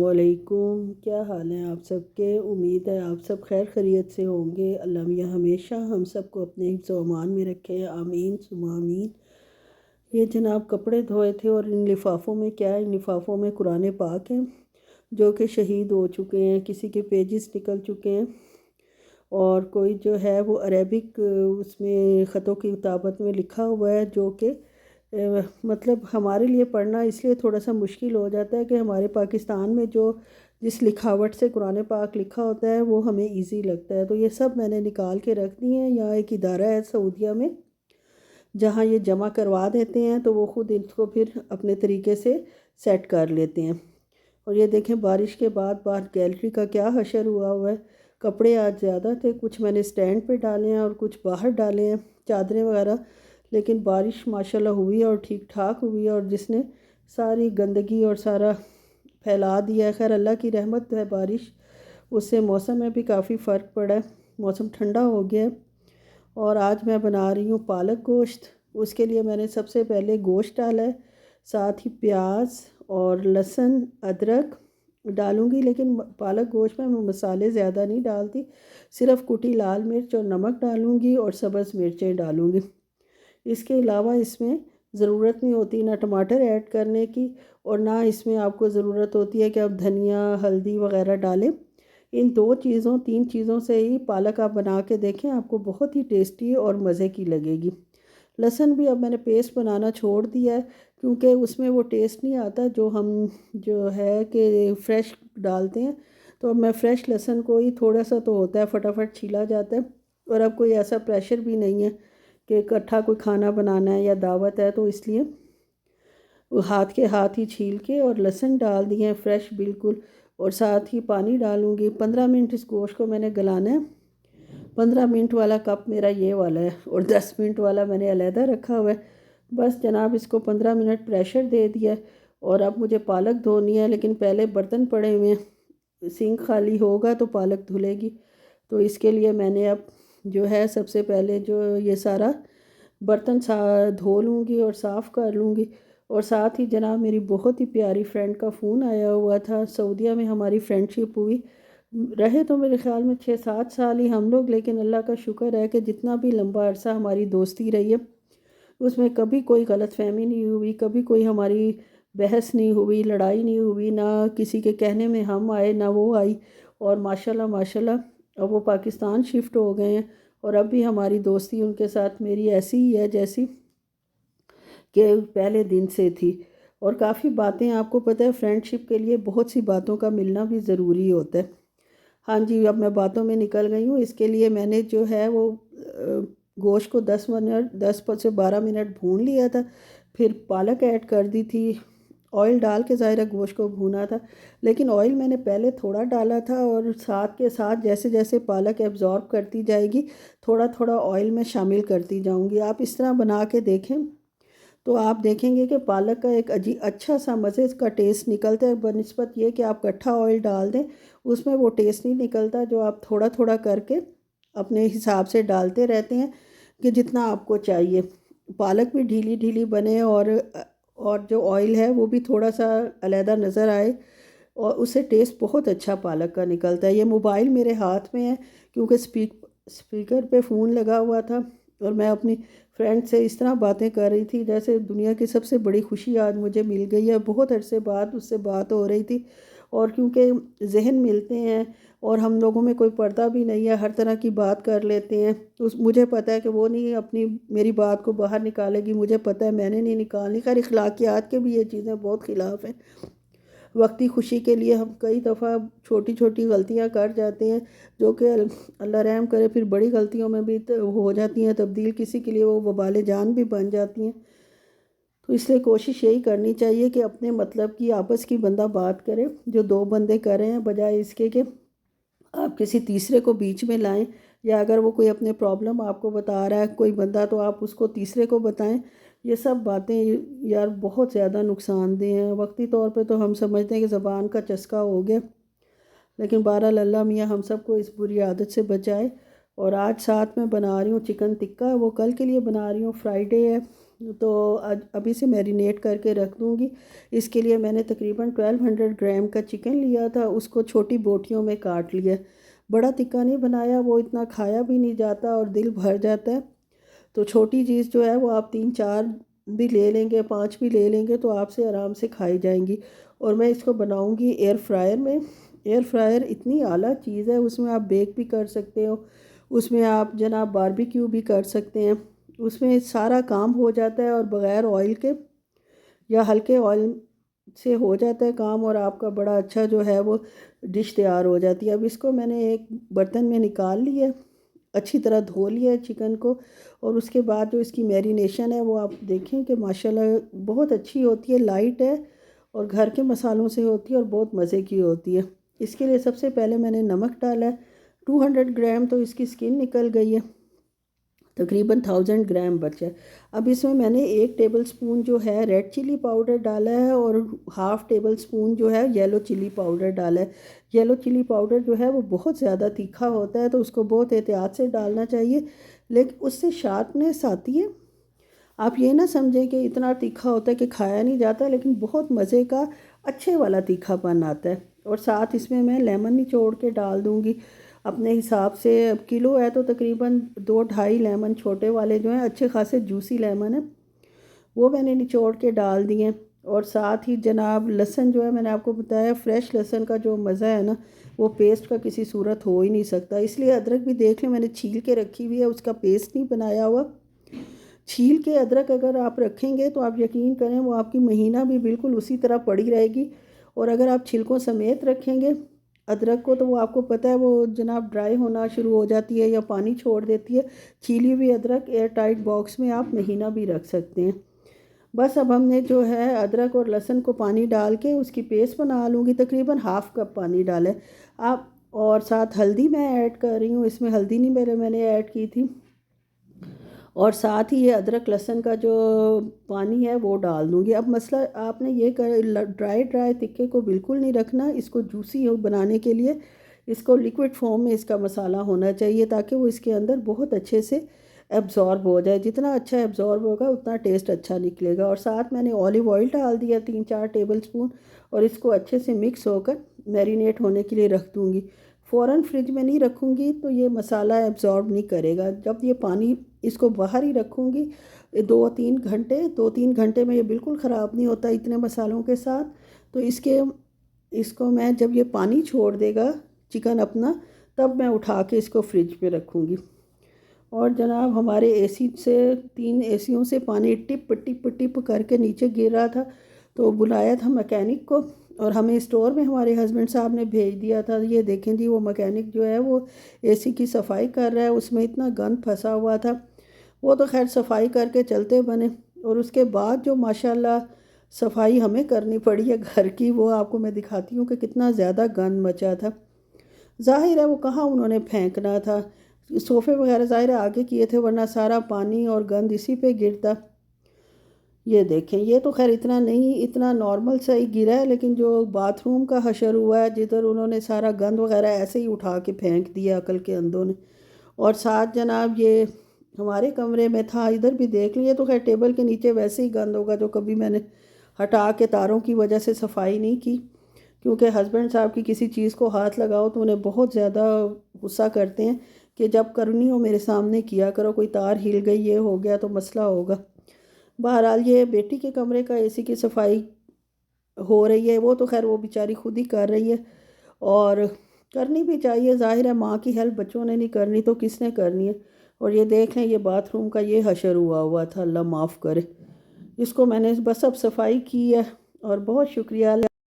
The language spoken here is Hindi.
अस्सलामुअलैकुम। क्या हाल है आप सबके? उम्मीद है आप सब खैर खैरियत से होंगे। अल्लाह मियाँ हमेशा हम सबको अपने हिफ्ज़ व अमान में रखे, आमीन सुम्मा आमीन। ये जनाब कपड़े धोए थे और इन लिफाफों में क्या है, इन लिफाफों में कुरान पाक हैं जो कि शहीद हो चुके हैं, किसी के पेजेस निकल चुके हैं और कोई जो है वो अरेबिक उसमें ख़तों की किताबत में लिखा हुआ है जो कि मतलब हमारे लिए पढ़ना इसलिए थोड़ा सा मुश्किल हो जाता है कि हमारे पाकिस्तान में जो जिस लिखावट से कुरान पाक लिखा होता है वो हमें इजी लगता है। तो ये सब मैंने निकाल के रख दिए हैं। यहाँ एक इदारा है सऊदीया में जहाँ ये जमा करवा देते हैं, तो वो ख़ुद इसको फिर अपने तरीके से सेट कर लेते हैं। और ये देखें बारिश के बाद बाहर गैलरी का क्या हशर हुआ है। कपड़े आज ज़्यादा थे, कुछ मैंने स्टैंड पे डाले हैं और कुछ बाहर डाले हैं, चादरें वगैरह। लेकिन बारिश माशाल्लाह हुई और ठीक ठाक हुई और जिसने सारी गंदगी और सारा फैला दिया है। खैर अल्लाह की रहमत है बारिश, उससे मौसम में भी काफ़ी फ़र्क पड़ा है, मौसम ठंडा हो गया है। और आज मैं बना रही हूँ पालक गोश्त। उसके लिए मैंने सबसे पहले गोश्त डाला है, साथ ही प्याज और लहसुन अदरक डालूँगी। लेकिन पालक गोश्त में मैं मसाले ज़्यादा नहीं डालती, सिर्फ़ कुटी लाल मिर्च और नमक डालूँगी और सब्ज़ मिर्चें डालूँगी। इसके अलावा इसमें ज़रूरत नहीं होती ना टमाटर ऐड करने की, और ना इसमें आपको ज़रूरत होती है कि आप धनिया हल्दी वग़ैरह डालें। इन तीन चीज़ों से ही पालक आप बना के देखें, आपको बहुत ही टेस्टी और मज़े की लगेगी। लहसुन भी अब मैंने पेस्ट बनाना छोड़ दिया है क्योंकि उसमें वो टेस्ट नहीं आता जो हम जो है कि फ़्रेश डालते हैं। तो अब मैं फ़्रेश लहसुन को ही, थोड़ा सा तो होता है फटाफट छीला जाता है, और अब कोई ऐसा प्रेशर भी नहीं है कि इकट्ठा कोई खाना बनाना है या दावत है, तो इसलिए वो हाथ के हाथ ही छील के और लहसुन डाल दिए हैं फ़्रेश बिल्कुल। और साथ ही पानी डालूँगी। 15 मिनट इस गोश्त को मैंने गलाना है। 15 मिनट वाला कप मेरा ये वाला है और 10 मिनट वाला मैंने अलहदा रखा हुआ है। बस जनाब इसको 15 मिनट प्रेशर दे दिया है और अब मुझे पालक धोनी है। लेकिन पहले बर्तन पड़े हुए हैं, सिंक खाली होगा तो पालक धुलेगी। तो इसके लिए मैंने अब जो है सबसे पहले जो ये सारा बर्तन धो लूँगी और साफ़ कर लूँगी। और साथ ही जनाब मेरी बहुत ही प्यारी फ्रेंड का फ़ोन आया हुआ था। सऊदीया में हमारी फ्रेंडशिप हुई, रहे तो मेरे ख़्याल में 6-7 साल ही हम लोग, लेकिन अल्लाह का शुक्र है कि जितना भी लंबा अरसा हमारी दोस्ती रही है उसमें कभी कोई गलतफ़हमी नहीं हुई, कभी कोई हमारी बहस नहीं हुई, लड़ाई नहीं हुई, ना किसी के कहने में हम आए ना वो आई। और माशाल्लाह माशाल्लाह अब वो पाकिस्तान शिफ्ट हो गए हैं और अब भी हमारी दोस्ती उनके साथ मेरी ऐसी ही है जैसी कि पहले दिन से थी। और काफ़ी बातें, आपको पता है फ्रेंडशिप के लिए बहुत सी बातों का मिलना भी ज़रूरी होता है। हाँ जी, अब मैं बातों में निकल गई हूँ। इसके लिए मैंने जो है वो गोश्त को 10 से 12 मिनट भून लिया था, फिर पालक ऐड कर दी थी। ऑयल डाल के ज़ाहिर है गोश्त को भूना था, लेकिन ऑयल मैंने पहले थोड़ा डाला था और साथ के साथ जैसे जैसे पालक एब्ज़ॉर्ब करती जाएगी थोड़ा थोड़ा ऑयल में शामिल करती जाऊँगी। आप इस तरह बना के देखें तो आप देखेंगे कि पालक का एक अच्छा सा मज़े का टेस्ट निकलता है, बनिस्बत ये कि आप इकट्ठा ऑयल डाल दें उसमें वो टेस्ट नहीं निकलता, जो आप थोड़ा थोड़ा करके अपने हिसाब से डालते रहते हैं कि जितना आपको चाहिए। पालक भी ढीली ढीली बने और जो ऑयल है वो भी थोड़ा सा अलहदा नज़र आए, और उससे टेस्ट बहुत अच्छा पालक का निकलता है। ये मोबाइल मेरे हाथ में है क्योंकि स्पीकर पे फ़ोन लगा हुआ था और मैं अपनी फ्रेंड से इस तरह बातें कर रही थी जैसे दुनिया की सबसे बड़ी खुशी आज मुझे मिल गई है। बहुत अरसे बाद उससे बात हो रही थी, और क्योंकि जहन मिलते हैं और हम लोगों में कोई पर्दा भी नहीं है, हर तरह की बात कर लेते हैं, तो मुझे पता है कि वो नहीं अपनी मेरी बात को बाहर निकालेगी, मुझे पता है मैंने नहीं निकालनी। खैर अखलाकियात के भी ये चीज़ें बहुत ख़िलाफ़ हैं। वक्ती खुशी के लिए हम कई दफ़ा छोटी छोटी गलतियां कर जाते हैं जो कि अल्लाह रहम करे फिर बड़ी गलतियों में भी हो जाती हैं तब्दील, किसी के लिए वो वबाल जान भी बन जाती हैं। तो इसलिए कोशिश यही करनी चाहिए कि अपने मतलब की आपस की बंदा बात करे जो दो बंदे कर रहे हैं, बजाय इसके कि आप किसी तीसरे को बीच में लाएं, या अगर वो कोई अपने प्रॉब्लम आपको बता रहा है कोई बंदा तो आप उसको तीसरे को बताएं। ये सब बातें यार बहुत ज़्यादा नुकसानदेह हैं। वक्ती तौर पे तो हम समझते हैं कि ज़बान का चस्का हो गया, लेकिन बहरहाल अल्लाह मियाँ हम सबको इस बुरी आदत से बचाए। और आज साथ में बना रही हूँ चिकन टिक्का, वो कल के लिए बना रही हूँ, फ्राइडे है तो आज अभी से मैरिनेट करके रख दूँगी। इसके लिए मैंने तकरीबन 1200 ग्राम का चिकन लिया था, उसको छोटी बोटियों में काट लिया। बड़ा तिक्का नहीं बनाया, वो इतना खाया भी नहीं जाता और दिल भर जाता है। तो छोटी चीज़ जो है वो आप 3-4 भी ले लेंगे, 5 भी ले लेंगे तो आपसे आराम से खाई जाएंगी। और मैं इसको बनाऊंगी एयर फ्रायर में। एयर फ्रायर इतनी आला चीज़ है, उसमें आप बेक भी कर सकते हो, उसमें आप जनाब बारबेक्यू भी कर सकते हैं। उसमें सारा काम हो जाता है और बग़ैर ऑयल के या हल्के ऑयल से हो जाता है काम, और आपका बड़ा अच्छा जो है वो डिश तैयार हो जाती है। अब इसको मैंने एक बर्तन में निकाल लिया, अच्छी तरह धो लिया है चिकन को। और उसके बाद जो इसकी मैरिनेशन है वो आप देखें कि माशाल्लाह बहुत अच्छी होती है, लाइट है और घर के मसालों से होती है और बहुत मज़े की होती है। इसके लिए सबसे पहले मैंने नमक डाला है 200 ग्राम, तो इसकी स्किन निकल गई है। तकरीबन 1000 ग्राम बचा है। अब इसमें मैंने 1 टेबल स्पून जो है रेड चिली पाउडर डाला है और हाफ़ टेबल स्पून जो है येलो चिली पाउडर डाला है। येलो चिली पाउडर जो है वो बहुत ज़्यादा तीखा होता है, तो उसको बहुत एहतियात से डालना चाहिए, लेकिन उससे शार्पनेस आती है। आप ये ना समझें कि इतना तीखा होता है कि खाया नहीं जाता, लेकिन बहुत मज़े का अच्छे वाला तीखापन आता है। और साथ इसमें मैं लेमन निचोड़ के डाल दूँगी अपने हिसाब से। अब किलो है तो तकरीबन 2-2.5 लेमन छोटे वाले जो हैं, अच्छे खासे जूसी लेमन है, वो मैंने निचोड़ के डाल दिए। और साथ ही जनाब लहसुन जो है, मैंने आपको बताया फ्रेश लहसुन का जो मज़ा है ना, वो पेस्ट का किसी सूरत हो ही नहीं सकता। इसलिए अदरक भी देख लें, मैंने छील के रखी हुई है, उसका पेस्ट नहीं बनाया हुआ। छील के अदरक अगर आप रखेंगे तो आप यकीन करें वो आपकी महीना भी बिल्कुल उसी तरह पड़ी रहेगी। और अगर आप छिलकों समेत रखेंगे अदरक को, तो वो आपको पता है वो जनाब ड्राई होना शुरू हो जाती है या पानी छोड़ देती है। छीली हुई अदरक एयर टाइट बॉक्स में आप महीना भी रख सकते हैं। बस अब हमने जो है अदरक और लहसुन को पानी डाल के उसकी पेस्ट बना लूँगी, तकरीबन हाफ़ कप पानी डालें आप। और साथ हल्दी मैं ऐड कर रही हूँ, इसमें हल्दी नहीं मैंने ऐड की थी। और साथ ही ये अदरक लहसुन का जो पानी है वो डाल दूँगी। अब मसला आपने ये कर ड्राई ड्राई तिक्के को बिल्कुल नहीं रखना, इसको जूसी हो बनाने के लिए इसको लिक्विड फॉर्म में इसका मसाला होना चाहिए, ताकि वो इसके अंदर बहुत अच्छे से एब्ज़ॉर्ब हो जाए। जितना अच्छा एब्ज़ॉर्ब होगा उतना टेस्ट अच्छा निकलेगा। और साथ मैंने ऑलिव ऑयल डाल दिया 3-4 टेबल स्पून, और इसको अच्छे से मिक्स होकर मैरिनेट होने के लिए रख दूँगी। फ़ौरन फ्रिज में नहीं रखूँगी तो ये मसाला एब्ज़ॉर्ब नहीं करेगा। जब ये पानी इसको बाहर ही रखूँगी 2-3 घंटे में ये बिल्कुल ख़राब नहीं होता इतने मसालों के साथ। तो इसको मैं जब ये पानी छोड़ देगा चिकन अपना, तब मैं उठा के इसको फ्रिज पे रखूँगी। और जनाब हमारे एसी से 3 एसियों से पानी टिप टिप टिप करके नीचे गिर रहा था, तो बुलाया था मैकेनिक को, और हमें स्टोर में हमारे हस्बैंड साहब ने भेज दिया था। ये देखें जी, वो मैकेनिक जो है वो एसी की सफाई कर रहा है, उसमें इतना गंद फंसा हुआ था। वो तो खैर सफाई करके चलते बने, और उसके बाद जो माशाल्लाह सफाई हमें करनी पड़ी है घर की, वो आपको मैं दिखाती हूँ कि कितना ज़्यादा गंद मचा था। ज़ाहिर है वो कहाँ उन्होंने फेंकना था, सोफ़े वगैरह ज़ाहिर है आगे किए थे, वरना सारा पानी और गंद इसी पे गिरता। ये देखें, ये तो खैर इतना नहीं, इतना नॉर्मल सा ही गिरा है, लेकिन जो बाथरूम का हशर हुआ है जिधर उन्होंने सारा गंद वगैरह ऐसे ही उठा के फेंक दिया अकल के अंधों ने। और साथ जनाब ये हमारे कमरे में था, इधर भी देख लिए, तो खैर टेबल के नीचे वैसे ही गंद होगा, जो कभी मैंने हटा के तारों की वजह से सफाई नहीं की। क्योंकि हस्बैंड साहब की किसी चीज़ को हाथ लगाओ तो उन्हें बहुत ज़्यादा गुस्सा करते हैं कि जब करनी हो मेरे सामने किया करो, कोई तार हिल गई ये हो गया तो मसला होगा। बहरहाल ये बेटी के कमरे का एसी की सफाई हो रही है, वो तो खैर वो बेचारी खुद ही कर रही है, और करनी भी चाहिए। ज़ाहिर है माँ की हेल्प बच्चों ने नहीं करनी तो किसने करनी है। और ये देख लें, ये बाथरूम का ये हशर हुआ हुआ था, अल्लाह माफ़ करे। इसको मैंने बस अब सफाई की है, और बहुत शुक्रिया।